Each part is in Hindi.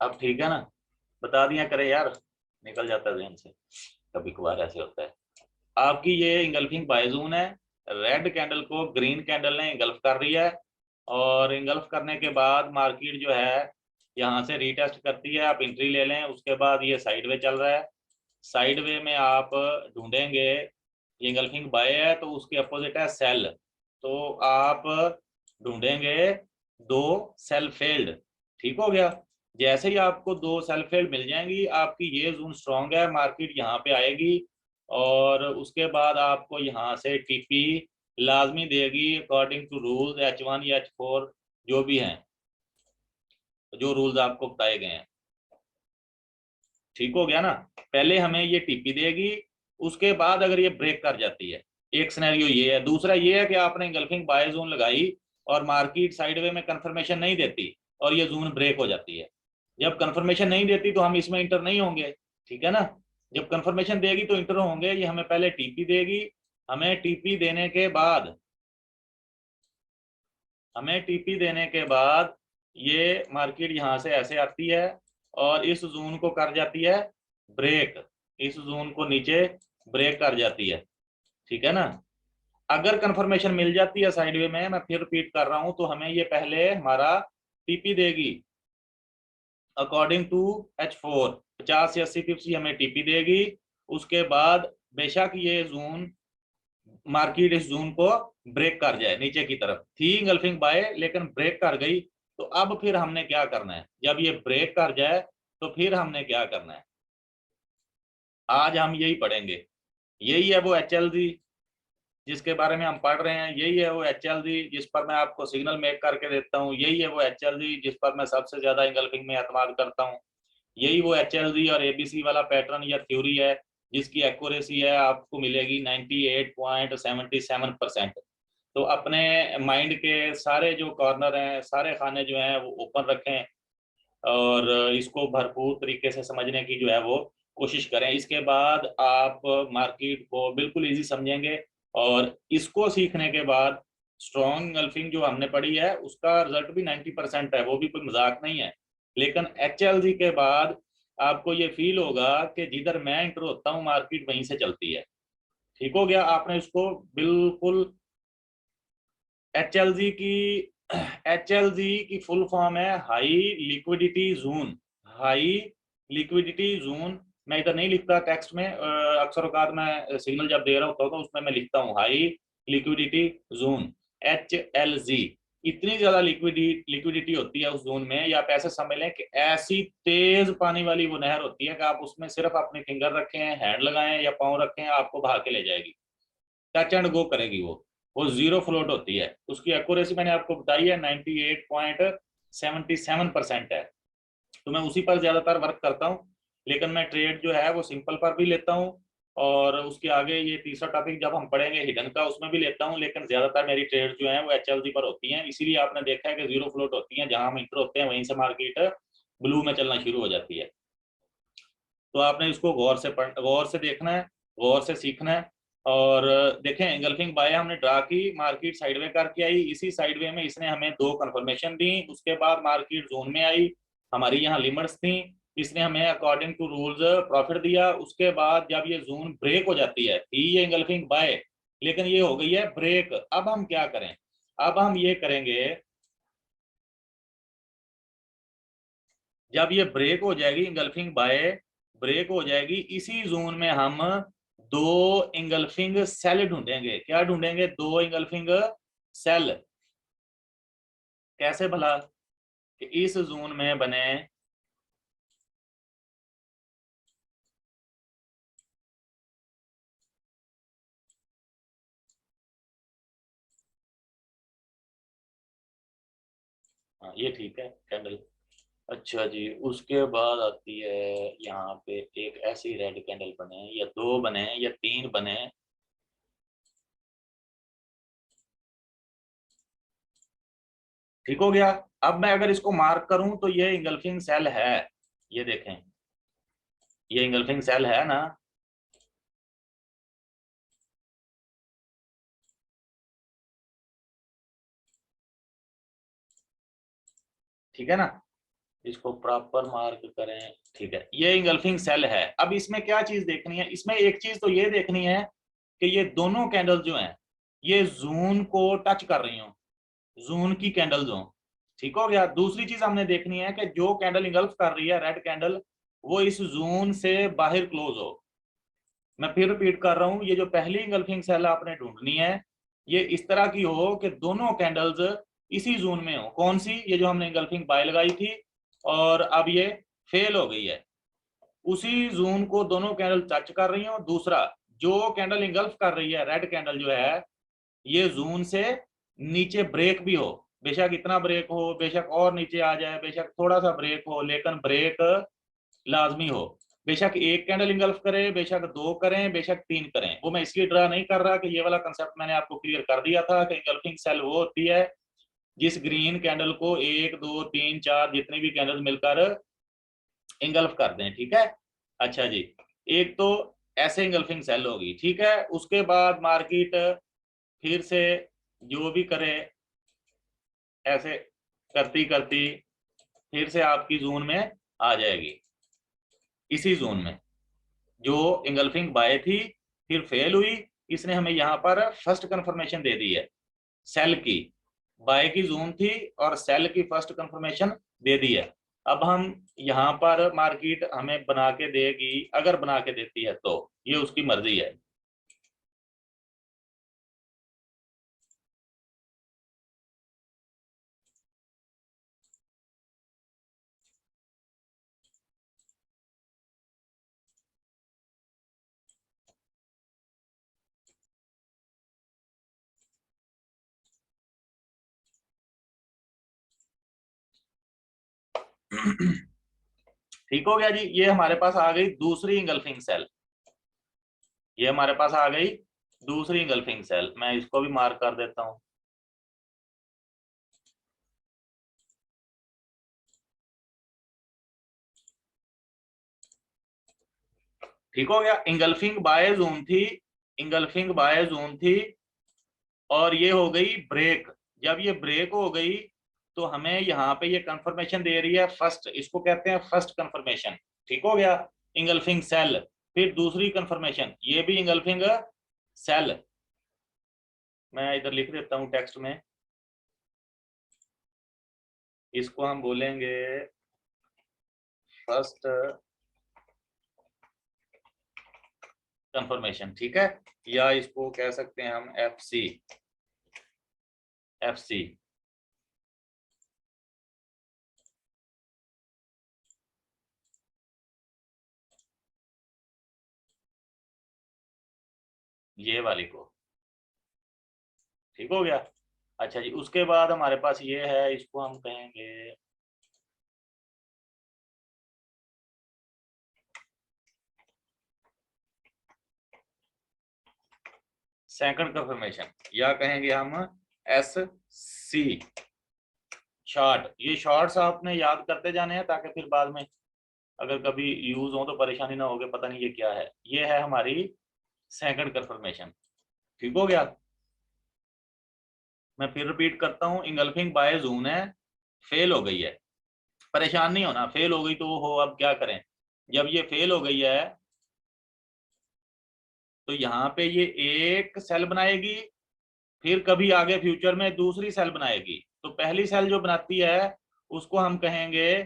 अब ठीक है ना? बता दिया करे यार, निकल जाता है ध्यान से, कभी कभार ऐसे होता है। आपकी ये इंगल्फिंग बाय जोन है। रेड कैंडल को ग्रीन कैंडल ने इंगल्फ कर रही है, और इंगल्फ करने के बाद मार्केट जो है यहाँ से रीटेस्ट करती है, आप एंट्री ले लें। उसके बाद ये साइडवे चल रहा है, साइडवे में आप ढूंढेंगे, ये इंगल्फिंग बाय है तो उसके अपोजिट है सेल, तो आप ढूंढेंगे दो सेल फेल्ड। ठीक हो गया? जैसे ही आपको दो सेल फेल्ड मिल जाएंगी, आपकी ये जोन स्ट्रांग है, मार्केट यहाँ पे आएगी, और उसके बाद आपको यहाँ से टीपी लाजमी देगी अकॉर्डिंग टू रूल्स H1 या H4 जो भी हैं, जो रूल्स आपको बताए गए हैं। ठीक हो गया ना? पहले हमें ये टीपी देगी, उसके बाद अगर ये ब्रेक कर जाती है, एक सिनेरियो ये है। दूसरा ये है कि आपने इंगल्फिंग बाय जोन लगाई और मार्केट साइडवे में कंफर्मेशन नहीं देती और ये जोन ब्रेक हो जाती है। जब कंफर्मेशन नहीं देती तो हम इसमें इंटर नहीं होंगे, ठीक है ना? जब कंफर्मेशन देगी तो इंटर होंगे। ये हमें पहले टीपी देगी, हमें टीपी देने के बाद हमें टीपी देने के बाद ये मार्केट यहाँ से ऐसे आती है और इस जोन को कर जाती है ब्रेक, इस जोन को नीचे ब्रेक कर जाती है। ठीक है ना? अगर कंफर्मेशन मिल जाती है साइडवे में, मैं फिर रिपीट कर रहा हूं, तो हमें ये पहले हमारा टीपी देगी अकॉर्डिंग टू H4, 50 से 80 पिप्स हमें टीपी देगी। उसके बाद बेशक ये जोन, मार्केट इस जोन को ब्रेक कर जाए, नीचे की तरफ थी इंगल्फिंग बाय लेकिन ब्रेक कर गई, तो अब फिर हमने क्या करना है? जब ये ब्रेक कर जाए तो फिर हमने क्या करना है? आज हम यही पढ़ेंगे। यही है वो HLG जिसके बारे में हम पढ़ रहे हैं, यही है वो HLG जिस पर मैं आपको सिग्नल मेक करके देता हूँ, यही है वो HLG जिस पर मैं सबसे ज्यादा इंगल्फिंग में एतमाद करता हूँ। यही वो HLG और ABC वाला पैटर्न या थ्योरी है जिसकी एक्यूरेसी है आपको मिलेगी 98.77%। तो अपने माइंड के सारे जो कॉर्नर हैं, सारे खाने जो हैं वो ओपन रखें, और इसको भरपूर तरीके से समझने की जो है वो कोशिश करें। इसके बाद आप मार्केट को बिल्कुल इजी समझेंगे, और इसको सीखने के बाद स्ट्रॉन्ग गल्फिंग जो हमने पढ़ी है उसका रिजल्ट भी 90% है, वो भी कोई मजाक नहीं है। लेकिन HLG के बाद आपको ये फील होगा कि जिधर मैं इंटर होता हूँ मार्केट वहीं से चलती है। ठीक हो गया? आपने इसको बिल्कुल HLG की HLG की फुल फॉर्म है high liquidity zone. High liquidity zone मैं इधर नहीं लिखता टेक्स्ट में, अक्सर औकात मैं सिग्नल जब दे रहा होता हूँ तो उसमें मैं लिखता हूँ हाई लिक्विडिटी जोन, HLG। इतनी ज्यादा लिक्विडिटी होती है उस जोन में, या आप ऐसे समझ लें कि ऐसी तेज पानी वाली वो नहर होती है कि आप उसमें सिर्फ अपनी फिंगर रखें, हैंड लगाएं या पाँव रखें, आपको बहा के ले जाएगी, टच एंड गो करेगी वो जीरो फ्लोट होती है। उसकी एक्यूरेसी मैंने आपको बताई है 98.77% है। तो मैं उसी पर ज्यादातर वर्क करता हूँ, लेकिन मैं ट्रेड जो है वो सिंपल पर भी लेता हूँ, और उसके आगे ये तीसरा टॉपिक जब हम पढ़ेंगे हिडन का उसमें भी लेता हूँ, लेकिन ज्यादातर मेरी ट्रेड जो है वो HLG पर होती हैं। इसीलिए आपने देखा है कि जीरो फ्लोट होती है, जहां हम इंटर होते हैं वहीं से मार्केट ब्लू में चलना शुरू हो जाती है। तो आपने इसको गौर से देखना है, गौर से सीखना है। और देखें, एंगल्फिंग बाय हमने ड्रा की, मार्केट साइडवे करके आई, इसी साइडवे में इसने हमें दो कंफर्मेशन दी, उसके बाद मार्केट जोन में आई, हमारी यहाँ लिमिट्स थी, इसने हमें अकॉर्डिंग टू रूल्स प्रॉफिट दिया। उसके बाद जब ये जोन ब्रेक हो जाती है, थी ये एंगल्फिंग बाय लेकिन ये हो गई है ब्रेक, अब हम क्या करें? अब हम ये करेंगे, जब ये ब्रेक हो जाएगी इंगल्फिंग बाय, ब्रेक हो जाएगी, इसी जोन में हम दो इंगल्फिंग सेल ढूंढेंगे। क्या ढूंढेंगे? दो इंगल्फिंग सेल। कैसे भला? कि इस जोन में बने हाँ ये ठीक है कैंडल। अच्छा जी, उसके बाद आती है यहाँ पे एक ऐसी रेड कैंडल बने, या दो बने या तीन बने। ठीक हो गया? अब मैं अगर इसको मार्क करूं तो ये इंगल्फिंग सेल है, ये देखें, ये इंगल्फिंग सेल है ना? ठीक है ना? इसको प्रॉपर मार्क करें, ठीक है, ये इंगल्फिंग सेल है। अब इसमें क्या चीज देखनी है, इसमें एक चीज तो ये देखनी है कि ये दोनों कैंडल जो हैं ये जून को टच कर रही हो, जून की कैंडल्स हो, ठीक हो गया। दूसरी चीज हमने देखनी है कि जो कैंडल इंगल्फ कर रही है रेड कैंडल, वो इस जोन से बाहर क्लोज हो। मैं फिर रिपीट कर रहा हूं, ये जो पहली इंगल्फिंग सेल आपने ढूंढनी है ये इस तरह की हो कि दोनों कैंडल्स इसी जोन में हो। कौन सी, ये जो हमने इंगल्फिंग बाय लगाई थी और अब ये फेल हो गई है, उसी जोन को दोनों कैंडल टच कर रही हो। दूसरा, जो कैंडल इंगल्फ कर रही है रेड कैंडल जो है, ये जोन से नीचे ब्रेक भी हो, बेशक इतना ब्रेक हो, बेशक और नीचे आ जाए, बेशक थोड़ा सा ब्रेक हो, लेकिन ब्रेक लाजमी हो। बेशक एक कैंडल इंगल्फ करे, बेशक दो करें, बेशक तीन करें, वो मैं इसलिए ड्रा नहीं कर रहा कि ये वाला कंसेप्ट मैंने आपको क्लियर कर दिया था कि इंगल्फिंग सेल वो होती है जिस ग्रीन कैंडल को एक दो तीन चार जितनी भी कैंडल मिलकर इंगल्फ कर दें, ठीक है। अच्छा जी, एक तो ऐसे इंगल्फिंग सेल होगी, ठीक है। उसके बाद मार्केट फिर से जो भी करे ऐसे करती करती फिर से आपकी जोन में आ जाएगी, इसी जोन में जो इंगल्फिंग बाय थी फिर फेल हुई, इसने हमें यहाँ पर फर्स्ट कंफर्मेशन दे दी है सेल की। बाय की जोन थी और सेल की फर्स्ट कंफर्मेशन दे दी है। अब हम यहाँ पर मार्केट हमें बना के देगी, अगर बना के देती है तो ये उसकी मर्जी है। ठीक हो गया जी, ये हमारे पास आ गई दूसरी इंगल्फिंग सेल, ये हमारे पास आ गई दूसरी इंगल्फिंग सेल। मैं इसको भी मार्क कर देता हूं। ठीक हो गया, इंगल्फिंग बाय जोन थी, इंगल्फिंग बाय जोन थी और ये हो गई ब्रेक। जब ये ब्रेक हो गई तो हमें यहाँ पे ये कंफर्मेशन दे रही है फर्स्ट, इसको कहते हैं फर्स्ट कंफर्मेशन। ठीक हो गया, इंगल्फिंग सेल। फिर दूसरी कंफर्मेशन, ये भी इंगल्फिंग सेल। मैं इधर लिख देता हूँ टेक्स्ट में, इसको हम बोलेंगे फर्स्ट कंफर्मेशन, ठीक है, या इसको कह सकते हैं हम एफ सी, एफ सी। ये वाली को, ठीक हो गया। अच्छा जी, उसके बाद हमारे पास ये है, इसको हम कहेंगे सेकंड कंफर्मेशन, या कहेंगे हम एस सी शॉर्ट। ये शॉर्ट्स आपने याद करते जाने हैं ताकि फिर बाद में अगर कभी यूज हो तो परेशानी ना होगे, पता नहीं ये क्या है। ये है हमारी सेकंड कंफर्मेशन, ठीक हो गया। मैं फिर रिपीट करता हूँ, इंगल्फिंग बाय जोन है, फेल हो गई है, परेशान नहीं होना, फेल हो गई तो वो हो, अब क्या करें। जब ये फेल हो गई है तो यहाँ पे ये एक सेल बनाएगी, फिर कभी आगे फ्यूचर में दूसरी सेल बनाएगी। तो पहली सेल जो बनाती है उसको हम कहेंगे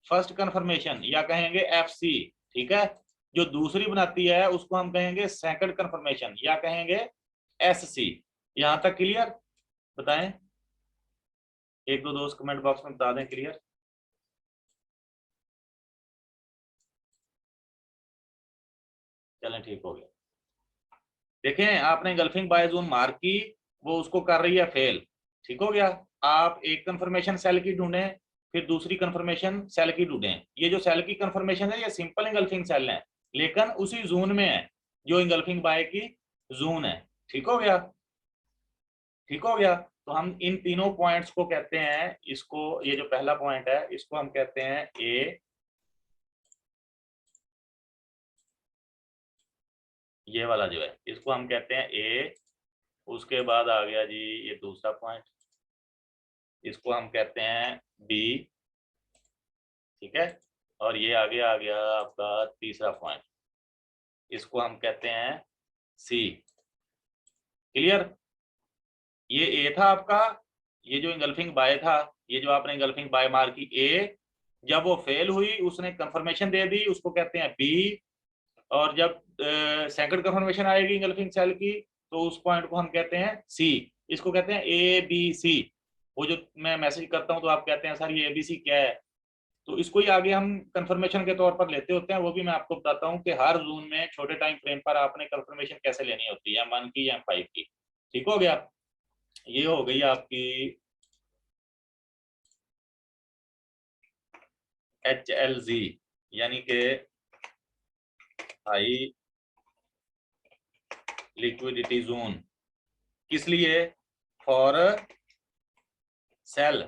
फर्स्ट कंफर्मेशन या कहेंगे एफ सी, ठीक है। जो दूसरी बनाती है उसको हम कहेंगे सेकंड कंफर्मेशन या कहेंगे एस सी। यहां तक क्लियर? बताएं, एक दो दोस्त कमेंट बॉक्स में बता दें क्लियर। चलें, ठीक हो गया। देखें, आपने गल्फिंग बाय जोन मार्क की, वो उसको कर रही है फेल, ठीक हो गया। आप एक कंफर्मेशन सेल की ढूंढें, फिर दूसरी कंफर्मेशन सेल की ढूंढें। ये जो सेल की कंफर्मेशन है ये सिंपल इंगल्फिंग सेल है, लेकिन उसी जोन में है जो इंगल्फिंग बाय की जोन है। ठीक हो गया, ठीक हो गया। तो हम इन तीनों पॉइंट्स को कहते हैं, इसको, ये जो पहला पॉइंट है इसको हम कहते हैं ए, ये वाला जो है इसको हम कहते हैं ए। उसके बाद आ गया जी ये दूसरा पॉइंट, इसको हम कहते हैं बी। ठीक है, और ये आगे आ गया आपका तीसरा पॉइंट, इसको हम कहते हैं सी। क्लियर? ये ए था आपका, ये जो इंगल्फिंग बाय था, ये जो आपने इंगल्फिंग बाय मार की ए, जब वो फेल हुई उसने कंफर्मेशन दे दी, उसको कहते हैं बी। और जब सेकंड कंफर्मेशन आएगी इंगल्फिंग सेल की, तो उस पॉइंट को हम कहते हैं सी। इसको कहते हैं ए बी सी। वो जो मैं मैसेज करता हूं तो आप कहते हैं सर ये ए बी सी क्या है, तो इसको ही आगे हम कंफर्मेशन के तौर पर लेते होते हैं। वो भी मैं आपको बताता हूँ कि हर जोन में छोटे टाइम फ्रेम पर आपने कंफर्मेशन कैसे लेनी होती है, M1 की या M5 की। ठीक हो गया? ये हो गई आपकी HLZ, यानी कि हाई लिक्विडिटी जोन। किस लिए? For sale,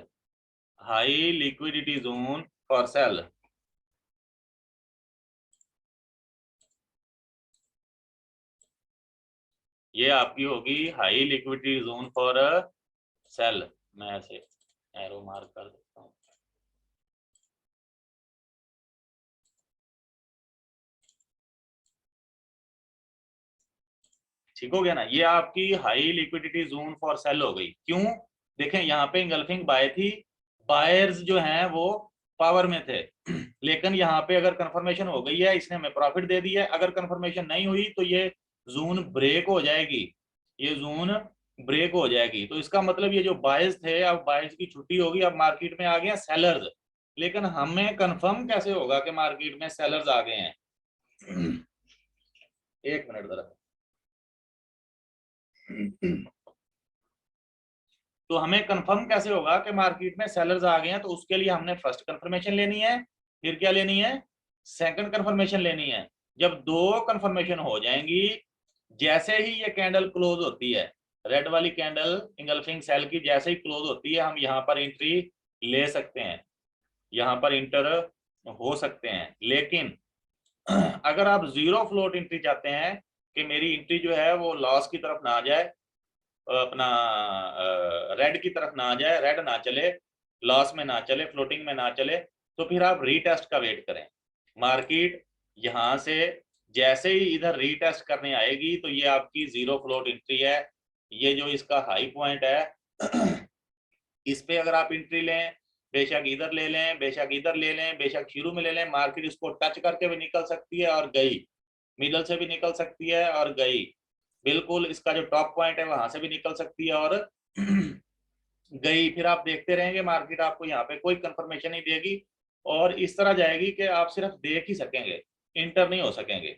high liquidity zone for sale. ये आपकी होगी high liquidity zone for sale. मैं ऐसे एरो मार्क कर देता हूँ। ठीक हो गया ना? ये आपकी high liquidity zone for sale हो गई। क्यों? देखें यहाँ पे इंगल्फिंग बाय थी, बायर्स जो हैं वो पावर में थे। लेकिन यहाँ पे अगर कंफर्मेशन हो गई है, इसने हमें प्रॉफिट दे दी है। अगर कंफर्मेशन नहीं हुई तो ये जोन ब्रेक हो जाएगी, ये जोन ब्रेक हो जाएगी। तो इसका मतलब ये जो बायर्स थे, अब बायर्स की छुट्टी होगी, अब मार्केट में आ गए हैं सेलर्स। लेकिन हमें कंफर्म कैसे होगा कि मार्केट में सेलर्स आ गए हैं? एक मिनट जरा। तो हमें कंफर्म कैसे होगा कि मार्केट में सेलर्स आ गए हैं? तो उसके लिए हमने फर्स्ट कंफर्मेशन लेनी है, फिर क्या लेनी है? सेकंड कंफर्मेशन लेनी है। जब दो कंफर्मेशन हो जाएंगी, जैसे ही ये कैंडल क्लोज होती है, रेड वाली कैंडल इंगल्फिंग सेल की जैसे ही क्लोज होती है, हम यहाँ पर एंट्री ले सकते हैं, यहाँ पर इंटर हो सकते हैं। लेकिन अगर आप जीरो फ्लोट एंट्री चाहते हैं कि मेरी एंट्री जो है वो लॉस की तरफ ना जाए, अपना रेड की तरफ ना जाए, रेड ना चले, लॉस में ना चले, फ्लोटिंग में ना चले, तो फिर आप रीटेस्ट का वेट करें। मार्केट यहां से जैसे ही इधर रीटेस्ट करने आएगी तो ये आपकी जीरो फ्लोट एंट्री है। ये जो इसका हाई पॉइंट है इस पे अगर आप एंट्री लें, बेशक इधर ले लें, बेशक इधर ले लें, बेशक शुरू में ले लें, मार्केट इसको टच करके भी निकल सकती है और गई, मिडल से भी निकल सकती है और गई, बिल्कुल इसका जो टॉप पॉइंट है वहां से भी निकल सकती है और गई। फिर आप देखते रहेंगे, मार्केट आपको यहाँ पे कोई कंफर्मेशन नहीं देगी और इस तरह जाएगी कि आप सिर्फ देख ही सकेंगे, इंटर नहीं हो सकेंगे।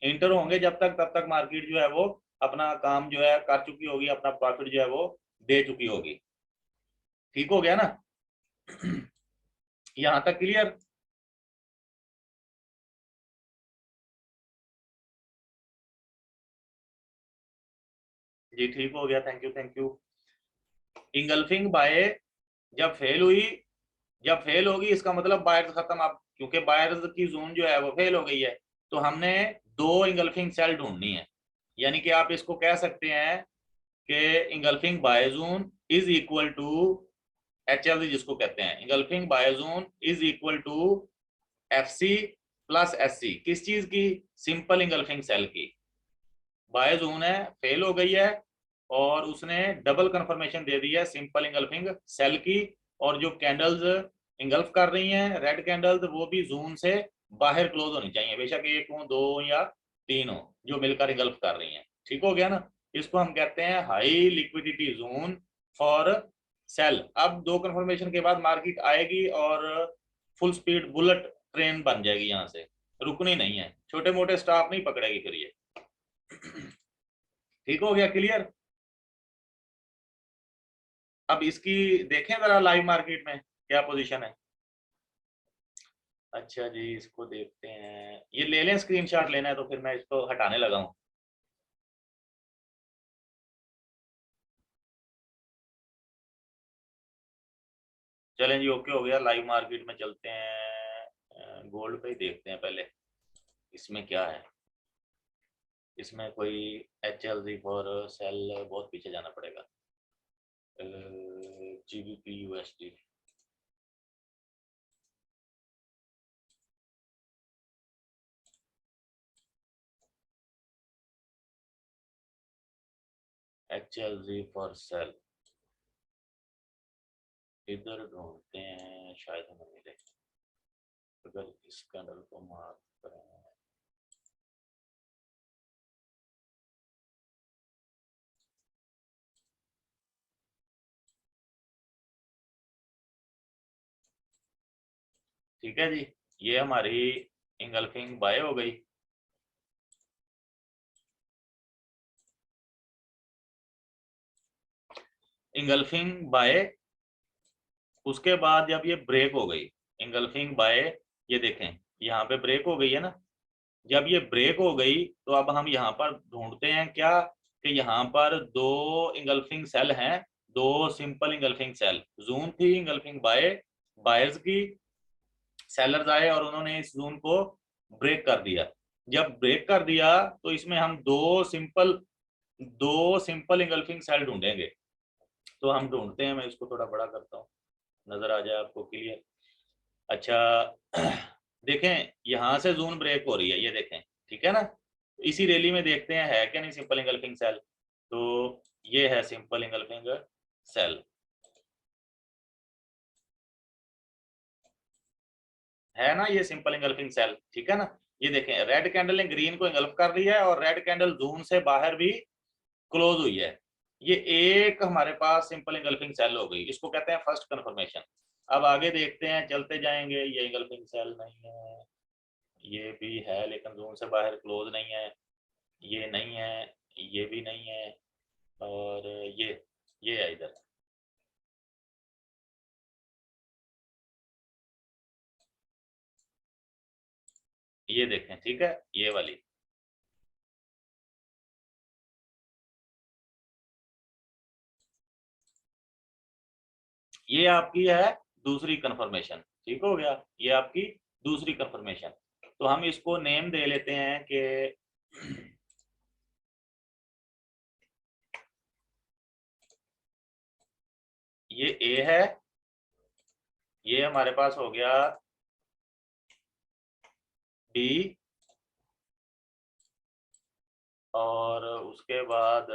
इंटर होंगे जब तक, तब तक मार्केट जो है वो अपना काम जो है कर चुकी होगी, अपना प्रॉफिट जो है वो दे चुकी होगी। ठीक हो गया ना? यहाँ तक क्लियर? जी ठीक हो गया, thank you thank you. Engulfing by जब फेल हुई, जब फेल होगी इसका मतलब बायर्स खत्म। अब क्योंकि बायर्स की जोन जो है वो फेल हो गई है, तो हमने दो इंगल्फिंग सेल ढूंढनी है। यानी कि आप इसको कह सकते हैं कि engulfing by zone is equal to HLZ, जिसको कहते हैं engulfing by zone is equal to FC प्लस SC। किस चीज की? सिंपल इंगल्फिंग सेल की। बाय जोन है, फेल हो गई है, और उसने डबल कंफर्मेशन दे दी है सिंपल इंगल्फिंग सेल की। और जो कैंडल्स इंगल्फ कर रही हैं, रेड कैंडल्स, वो भी जोन से बाहर क्लोज होनी चाहिए, बेशक एक हो, दो या तीन हो, जो मिलकर इंगल्फ कर रही हैं। ठीक हो गया ना? इसको हम कहते हैं high liquidity zone for sale. अब दो कंफर्मेशन के बाद मार्केट आएगी और फुल स्पीड बुलेट ट्रेन बन जाएगी, यहाँ से रुकनी नहीं है, छोटे मोटे स्टॉप नहीं पकड़ेगी फिर ये। ठीक हो गया? क्लियर? अब इसकी देखें जरा लाइव मार्केट में क्या पोजीशन है। अच्छा जी, इसको देखते हैं, ये ले लें, स्क्रीनशॉट लेना है तो फिर मैं इसको हटाने लगा हूँ। चलें जी, ओके हो गया। लाइव मार्केट में चलते हैं, गोल्ड पे ही देखते हैं पहले, इसमें क्या है। इसमें कोई HLZ फॉर सेल बहुत पीछे जाना पड़ेगा। GBP USD HLZ for sale, इधर ढूंढते हैं, शायद हमें मिले। अगर इस कैंडल को मार्क करें, ठीक है जी, ये हमारी इंगल्फिंग बाय हो गई। इंगल्फिंग बाय, उसके बाद जब ये ब्रेक हो गई, इंगल्फिंग बाय, ये देखें यहाँ पे ब्रेक हो गई है ना। जब ये ब्रेक हो गई तो अब हम यहाँ पर ढूंढते हैं क्या, कि यहाँ पर दो इंगल्फिंग सेल हैं, दो सिंपल इंगल्फिंग सेल, जून थी इंगल्फिंग बाय, बायर्स की, सेलर्स आए और उन्होंने इस जून को ब्रेक कर दिया। जब ब्रेक कर दिया तो इसमें हम दो सिंपल इंगल्फिंग सेल ढूंढेंगे। तो हम ढूंढते हैं, मैं इसको थोड़ा बड़ा करता हूँ, नजर आ जाए आपको क्लियर। अच्छा देखें यहाँ से जून ब्रेक हो रही है, ये देखें, ठीक है ना। इसी रैली में देखते हैं है क्या नहीं सिंपल इंगल्फिंग सेल। तो ये है सिंपल इंगल्फिंग सेल, है ना, ये सिंपल इंगल्फिंग सेल, ठीक है ना। ये देखें रेड कैंडल ने ग्रीन को इंगल्फ कर दिया है और रेड कैंडल जून से बाहर भी क्लोज हुई है। ये एक हमारे पास सिंपल इंगल्फिंग सेल हो गई, इसको कहते हैं फर्स्ट कंफर्मेशन। अब आगे देखते हैं, चलते जाएंगे। ये इंगल्फिंग सेल नहीं है, ये भी है लेकिन जून से बाहर क्लोज नहीं है, ये नहीं है, ये भी नहीं है, और ये है इधर। ये देखें, ठीक है, ये वाली, ये आपकी है दूसरी कंफर्मेशन, ठीक हो गया, ये आपकी दूसरी कंफर्मेशन। तो हम इसको नेम दे लेते हैं कि ये ए है, ये हमारे पास हो गया बी, और उसके बाद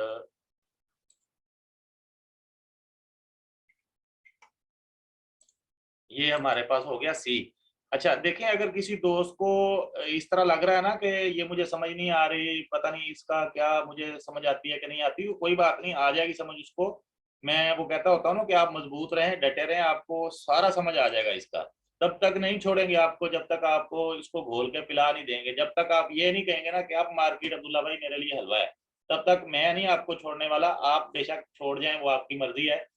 ये हमारे पास हो गया सी। अच्छा देखें, अगर किसी दोस्त को इस तरह लग रहा है ना कि ये मुझे समझ नहीं आ रही, पता नहीं इसका क्या मुझे समझ आती है कि नहीं आती, कोई बात नहीं, आ जाएगी समझ उसको। मैं वो कहता होता हूँ ना कि आप मजबूत रहें, डटे रहें, आपको सारा समझ आ जाएगा इसका। तब तक नहीं छोड़ेंगे आपको जब तक आपको इसको घोल के पिला नहीं देंगे, जब तक आप ये नहीं कहेंगे ना कि आप मार्केट अब्दुल्ला भाई मेरे लिए हलवा है, तब तक मैं नहीं आपको छोड़ने वाला। आप बेशक छोड़ जाएं, वो आपकी मर्जी है,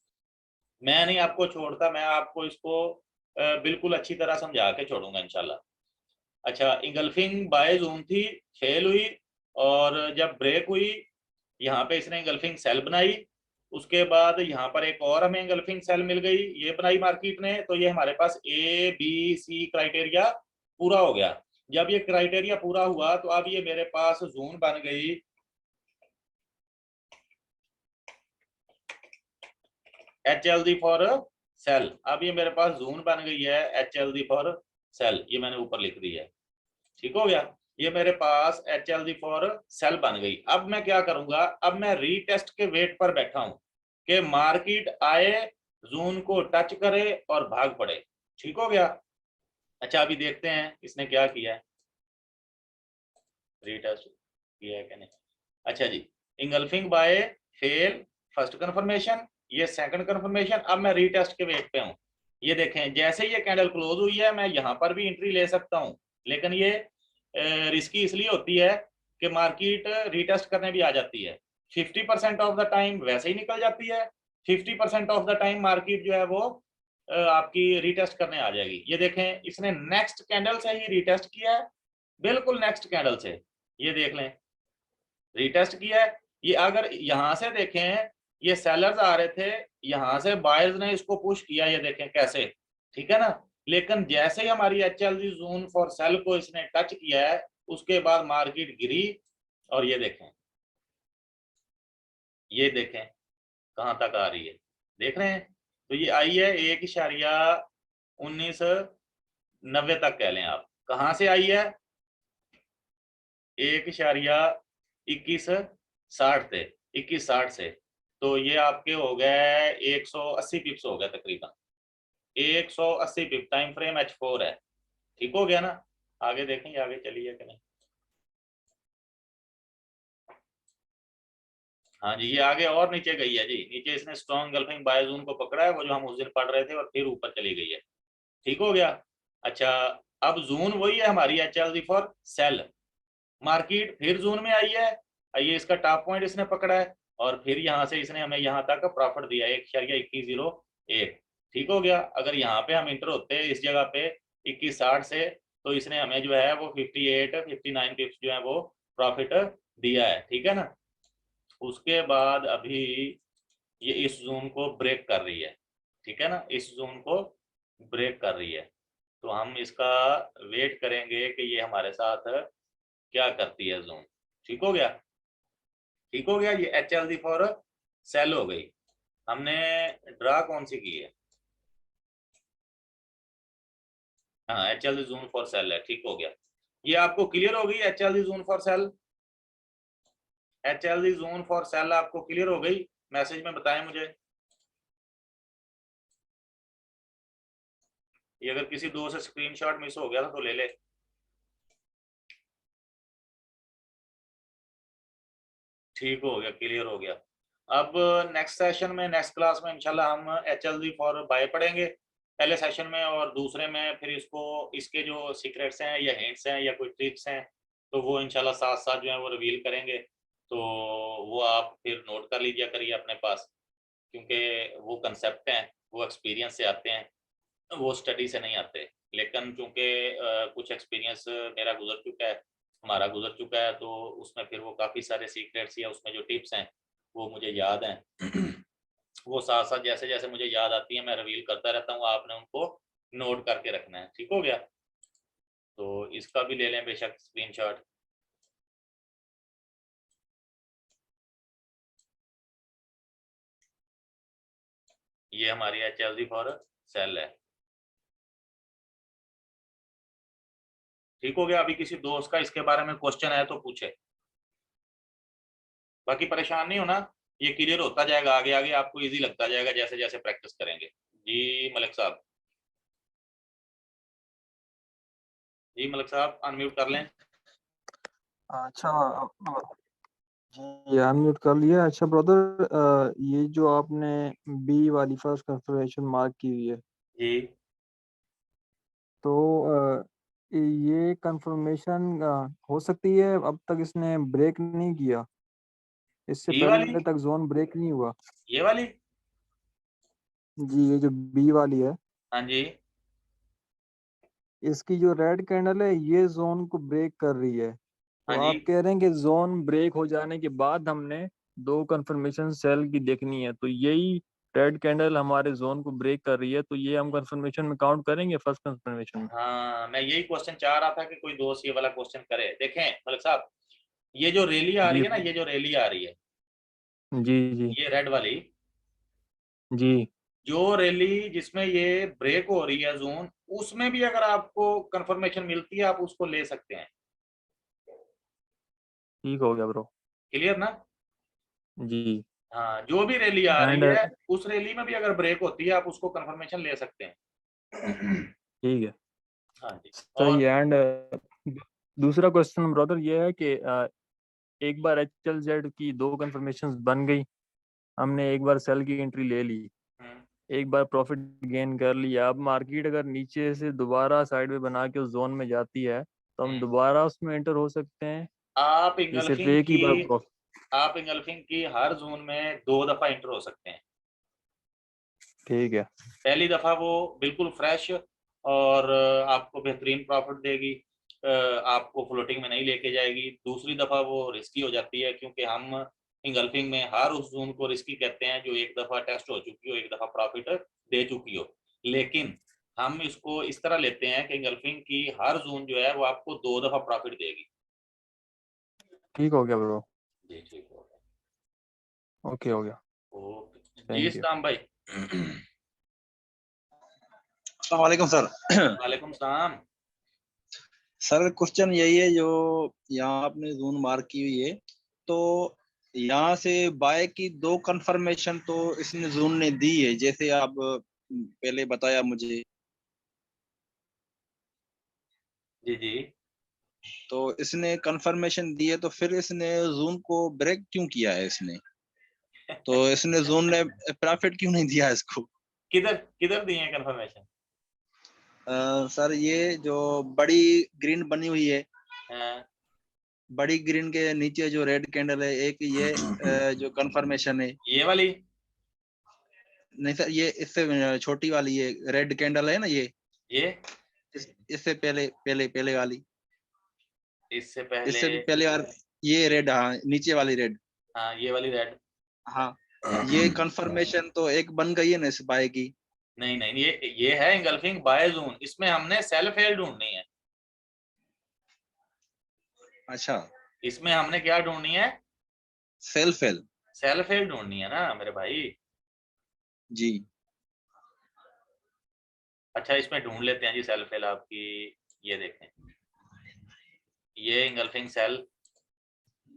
मैं नहीं आपको छोड़ता, मैं आपको इसको बिल्कुल अच्छी तरह समझा के छोड़ूंगा इंशाल्लाह। अच्छा, इंगल्फिंग बाय जून थी, फेल हुई, और जब ब्रेक हुई यहाँ पे इसने इंगल्फिंग सेल बनाई। उसके बाद यहाँ पर एक और हमें इंगल्फिंग सेल मिल गई, ये बनाई मार्केट ने, तो ये हमारे पास ए बी सी क्राइटेरिया पूरा हो गया। जब ये क्राइटेरिया पूरा हुआ तो अब ये मेरे पास जून बन गई HLD फॉर सेल। अब ये मेरे पास जून बन गई है HLD फॉर सेल, ये मैंने ऊपर लिख दी है, ठीक हो गया। ये मेरे पास HLD फॉर सेल बन गई। अब मैं क्या करूंगा, अब मैं रीटेस्ट के वेट पर बैठा हूं कि मार्केट आए, जून को टच करे और भाग पड़े, ठीक हो गया। अच्छा अभी देखते हैं इसने क्या किया है, रीटेस्ट किया है कि नहीं। अच्छा जी, engulfing by fail, first confirmation, ये सेकंड कंफर्मेशन। अब मैं रीटेस्ट के वेट पे हूँ। ये देखें जैसे ये कैंडल क्लोज हुई है, मैं यहाँ पर भी एंट्री ले सकता हूँ, लेकिन ये रिस्की इसलिए होती है कि मार्केट रीटेस्ट करने भी आ जाती है। 50% ऑफ द टाइम वैसे ही निकल जाती है, 50% ऑफ द टाइम मार्केट जो है वो आपकी रीटेस्ट करने आ जाएगी। ये देखें इसने नेक्स्ट कैंडल से ही रीटेस्ट किया है, बिल्कुल नेक्स्ट कैंडल से, ये देख लें, रीटेस्ट किया है। ये अगर यहां से देखें, ये सेलर्स आ रहे थे, यहां से बायर्स ने इसको पुश किया, ये देखें कैसे, ठीक है ना। लेकिन जैसे ही हमारी HLD जोन फॉर सेल को इसने टच किया है, उसके बाद मार्केट गिरी, और ये देखें कहां तक आ रही है, देख रहे हैं। तो ये आई है 1.1990 तक, कह लें आप, कहां से आई है, 1.2160 से, 2160 से। तो ये आपके हो गए 180 पिप्स हो गए तकरीबन, 180 पिप। टाइम फ्रेम H4 है, ठीक हो गया ना। आगे देखेंगे, आगे चलिए कि नहीं। हाँ जी, ये आगे और नीचे गई है जी, नीचे इसने स्ट्रॉन्ग गल्फिंग बायोजोन को पकड़ा है, वो जो हम उस दिन पढ़ रहे थे, और फिर ऊपर चली गई है, ठीक हो गया। अच्छा, अब जोन वही है हमारी HLG फॉर सेल। मार्केट फिर जोन में आई है, ये इसका टॉप पॉइंट इसने पकड़ा है, और फिर यहाँ से इसने हमें यहाँ तक प्रॉफिट दिया 1.2101, ठीक हो गया। अगर यहाँ पे हम इंटर होते हैं इस जगह पे 2160 से, तो इसने हमें जो है वो 59 पिप्स जो है वो प्रॉफिट दिया है, ठीक है ना। उसके बाद अभी ये इस जोन को ब्रेक कर रही है, ठीक है ना, इस जोन को ब्रेक कर रही है। तो हम इसका वेट करेंगे कि ये हमारे साथ क्या करती है जोन, ठीक हो गया। ठीक हो गया, ये HLG फॉर सेल हो गई। हमने ड्रा कौन सी की है, हाँ HLG जोन फॉर सेल है, ठीक हो गया। ये आपको क्लियर हो गई HLG zone for sale, HLG zone for sale आपको क्लियर हो गई, मैसेज में बताएं मुझे। ये अगर किसी दोस्त से स्क्रीनशॉट मिस हो गया था तो ले ले। ठीक हो गया, क्लियर हो गया। अब नेक्स्ट सेशन में, नेक्स्ट क्लास में इंशाल्लाह हम HLG फॉर बाय पढ़ेंगे पहले सेशन में, और दूसरे में फिर इसको, इसके जो सीक्रेट्स हैं या हिंट्स हैं या कोई ट्रिक्स हैं, तो वो इंशाल्लाह साथ साथ जो है वो रिवील करेंगे। तो वो आप फिर नोट कर लीजिए करिए अपने पास, क्योंकि वो कंसेप्ट हैं, वो एक्सपीरियंस से आते हैं, वो स्टडी से नहीं आते। लेकिन चूंकि कुछ एक्सपीरियंस मेरा गुजर चुका है, हमारा गुजर चुका है, तो उसमें फिर वो काफ़ी सारे सीक्रेट्स या उसमें जो टिप्स हैं वो मुझे याद हैं। वो साथ साथ जैसे जैसे मुझे याद आती है मैं रिवील करता रहता हूँ, आपने उनको नोट करके रखना है, ठीक हो गया। तो इसका भी ले लें बेशक स्क्रीनशॉट। ये हमारी HLG फॉर सेल है, ठीक हो गया। अभी किसी दोस्त का इसके बारे में क्वेश्चन है तो पूछे, बाकी परेशान नहीं होना, ये क्लियर होता जाएगा, आगे आगे आपको इजी लगता जाएगा जैसे जैसे प्रैक्टिस करेंगे। जी मलिक साहब, जी मलिक साहब अनम्यूट कर लें। अच्छा जी, अनम्यूट कर लिया। अच्छा ब्रदर, ये जो आपने बी वाली फर्स्ट कंफर्मेशन मार्क की हुई है, जी, तो ये कंफर्मेशन हो सकती है अब तक इसने ब्रेक नहीं किया, इससे बी वाली, पहले तक जोन ब्रेक नहीं हुआ। ये वाली, जी, ये जो बी वाली है, हाँ जी, इसकी जो रेड कैंडल है ये जोन को ब्रेक कर रही है। तो हाँ जी, आप कह रहे हैं कि जोन ब्रेक हो जाने के बाद हमने दो कंफर्मेशन सेल की देखनी है, तो यही रेड कैंडल हमारे जोन को ब्रेक कर रही है, तो ये हम कंफर्मेशन में काउंट करेंगे फर्स्ट कंफर्मेशन में। हाँ मैं यही क्वेश्चन चाह रहा था कि कोई दोस्त ये वाला क्वेश्चन करे। देखें मलिक साहब, ये जो रैली आ रही जी है ना, ये जो रैली आ रही है, जी जी ये रेड वाली, जी, जो रैली जिसमें ये ब्रेक हो रही है जोन, उसमें भी अगर आपको कंफर्मेशन मिलती है आप उसको ले सकते हैं। ठीक हो गया ब्रो। क्लियर ना। जी, हाँ, जो भी रैली आ रही एंड है उस रैली में भी अगर ब्रेक होती है आप उसको कंफर्मेशन ले सकते हैं। ठीक है, हाँ जी। सही और है। एंड दूसरा क्वेश्चन ब्रदर ये है कि एक बार HLZ की दो कंफर्मेशंस बन गई, हमने एक बार सेल की एंट्री ले ली, हम्म, एक बार प्रॉफिट गेन कर लिया, अब मार्केट अगर नीचे से दोबारा साइड में बना के उस जोन में जाती है तो हम हम्म। दोबारा उसमें एंटर हो सकते हैं, आप ये सिर्फ इंगल्फिंग एक ही की, बार प्रॉफिट। आप इंगल्फिंग की हर जोन में 2 दफा इंटर हो सकते हैं। ठीक है, पहली दफा वो बिल्कुल फ्रेश और आपको बेहतरीन प्रॉफिट देगी, आपको फ्लोटिंग में नहीं लेके जाएगी। दूसरी दफा वो रिस्की हो जाती है, क्योंकि हम इंगल्फिंग में हर उस जोन को रिस्की कहते हैं जो एक दफा टेस्ट हो चुकी हो, एक दफा प्रॉफिट दे चुकी हो। लेकिन हम इसको इस तरह लेते हैं कि इंगल्फिंग की हर जोन जो है वो आपको 2 दफा प्रॉफिट देगी। ठीक हो गया ब्रो। जी ठीक हो गया। ओके हो गया। ओके जी थैंक यू। इस्लाम भाई। अस्सलाम वालेकुम सर। वालेकुम सलाम। सर क्वेश्चन यही है जो यहाँ आपने जोन मार्क की हुई है, तो यहाँ से बाय की दो कंफर्मेशन तो इसने जून ने दी है, जैसे आप पहले बताया मुझे। जी जी। तो इसने कंफर्मेशन दी है, तो फिर इसने जून को ब्रेक क्यों किया है इसने? तो इसने जून ने प्रॉफिट क्यों नहीं दिया इसको? किधर किधर दिए हैं कंफर्मेशन? सर ये जो बड़ी ग्रीन बनी हुई है, हाँ, बड़ी ग्रीन के नीचे जो रेड कैंडल है, एक ये जो कंफर्मेशन है। ये वाली? नहीं सर, ये इससे छोटी वाली ये रेड कैंडल है ना, ये इससे पहले पहले पहले वाली, इससे पहले? इससे भी पहले वाली, ये रेड, हाँ नीचे वाली रेड। हाँ, ये वाली रेड। हाँ, ये कंफर्मेशन तो एक बन गई है ना इस बाय की। नहीं नहीं, ये है इंगल्फिंग बाय जोन, इसमें हमने सेल फेल ढूंढनी है। अच्छा, इसमें हमने क्या ढूंढनी है? Cell fail. सेल फेल ढूंढनी है ना मेरे भाई। जी। अच्छा, इसमें ढूंढ लेते हैं जी सेल फेल आपकी। ये देखें, ये इंगल्फिंग सेल,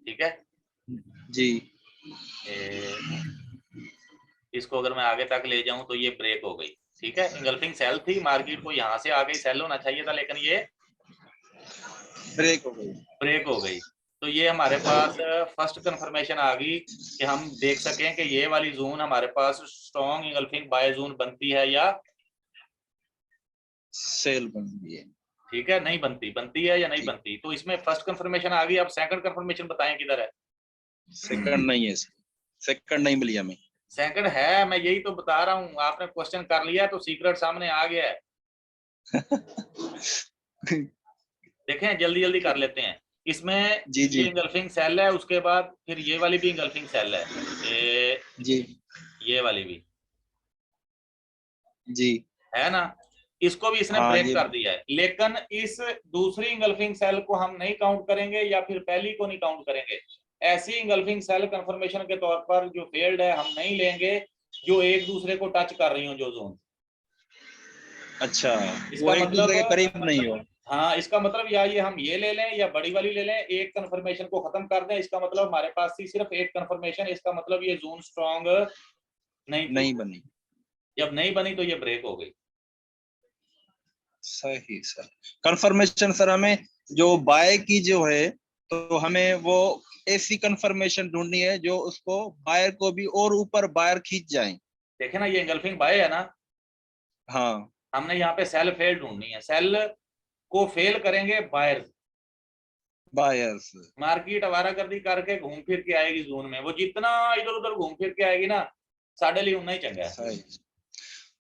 ठीक है। जी। इसको अगर मैं आगे तक ले जाऊं तो ये ब्रेक हो गई, ठीक है। इंगल्फिंग सेल थी, मार्केट को यहाँ से आगे सेल होना चाहिए था, लेकिन ये ब्रेक हो गई। ब्रेक हो गई। तो ये हमारे पास फर्स्ट कंफर्मेशन आ गई कि हम देख सकें कि ये वाली जोन हमारे पास स्ट्रॉन्ग इंगल्फिंग बाय जोन बनती है या सेल बन गई है। ठीक है नहीं बनती, बनती है या नहीं जी। बनती। तो इसमें फर्स्ट कंफर्मेशन आ गई, अब सेकंड कंफर्मेशन बताएं किधर है? सेकंड नहीं है, सेकंड नहीं मिली हमें। सेकंड है, मैं यही तो बता रहा हूँ। आपने क्वेश्चन कर लिया तो सीक्रेट सामने आ गया है। देखें, जल्दी जल्दी कर लेते हैं। इसमें जी जी ये इंगल्फिंग सेल है, उसके बाद फिर ये वाली भी इंगल्फिंग सेल है, जी ये वाली भी जी। है ना। इसको भी इसने हाँ ब्रेक ये कर दिया है, लेकिन इस दूसरी इंगल्फिंग सेल को हम नहीं काउंट करेंगे या फिर पहली को नहीं काउंट करेंगे। ऐसी इंगल्फिंग सेल कंफर्मेशन के तौर पर जो फेल्ड है हम नहीं लेंगे, जो एक दूसरे को टच कर रही हो जो जोन। अच्छा, वो इसका एक दूसरे के मतलब, करीब नहीं हो। हाँ इसका मतलब या ये हम ये ले लें या बड़ी वाली ले लें, एक कंफर्मेशन को खत्म कर दें। इसका मतलब हमारे पास थी सिर्फ एक कंफर्मेशन, इसका मतलब ये जोन स्ट्रॉन्ग नहीं थी। नहीं बनी। जब नहीं बनी तो ये ब्रेक हो गई। सही सर। कंफर्मेशन सर हमें जो बाय की जो है, तो हमें वो ऐसी कंफर्मेशन ढूंढनी है जो उसको बायर को भी और ऊपर बायर खींच जाए। देखे ना, ये इंगल्फिंग बाय है ना। हाँ, हमने यहाँ पे सेल फेल ढूंढनी है, सेल को फेल करेंगे बायर्स। बायर्स। मार्केट आवारागर्दी करके घूम फिर के आएगी जोन में, वो जितना इधर उधर घूम फिर के आएगी ना, साढ़े लिए उतना ही चंगा है। सही।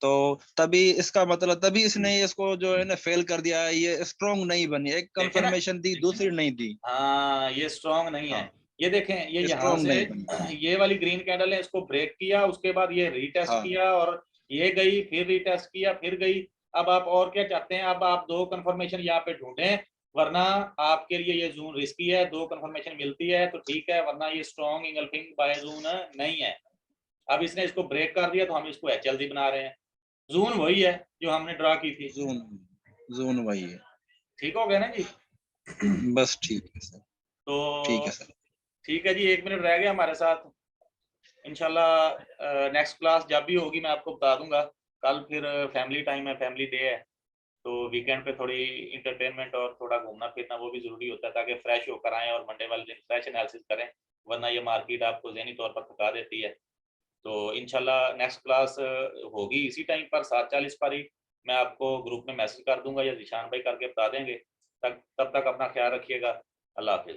तो तभी इसका मतलब, तभी इसने इसको जो है ना फेल कर दिया, ये स्ट्रॉन्ग नहीं बनी। एक देखे ना, कंफर्मेशन दी, दूसरी नहीं दी। हाँ ये स्ट्रॉन्ग नहीं है। हाँ, ये देखें, ये यहाँ स्ट्रॉन्ग से नहीं बनी। ये वाली ग्रीन कैंडल है, इसको ब्रेक किया, उसके बाद ये रीटेस्ट हाँ किया और ये गई, फिर रीटेस्ट किया, फिर गई। अब आप और क्या चाहते हैं? अब आप दो कंफर्मेशन यहाँ पे ढूंढें, वरना आपके लिए ये जोन रिस्की है। दो कंफर्मेशन मिलती है तो ठीक है, वरना ये स्ट्रॉन्ग इंगल्फिंग बाय जोन नहीं है। अब इसने इसको ब्रेक कर दिया तो हम इसको एचएलजी बना रहे हैं। जोन वही है जो हमने ड्रा की थी। जोन, जोन वही है। ठीक हो गया ना जी? बस ठीक है सर। ठीक तो है सर। ठीक है जी, 1 मिनट रह गया हमारे साथ। इंशाल्लाह नेक्स्ट क्लास जब भी होगी मैं आपको बता दूंगा। कल फिर फैमिली टाइम है, फैमिली डे है, तो वीकेंड पे थोड़ी इंटरटेनमेंट और थोड़ा घूमना फिरना वो भी जरूरी होता है, ताकि फ्रेश होकर आएँ और मंडे वाले दिन फ्रेश एनालिसिस करें। वरना ये मार्केट आपको ज़हनी तौर पर थका देती है। तो इंशाल्लाह नेक्स्ट क्लास होगी इसी टाइम पर 7:40 पर ही। मैं आपको ग्रुप में मैसेज कर दूंगा या जिशान भाई करके बता देंगे। तब तक अपना ख्याल रखिएगा। अल्लाह हाफिज़।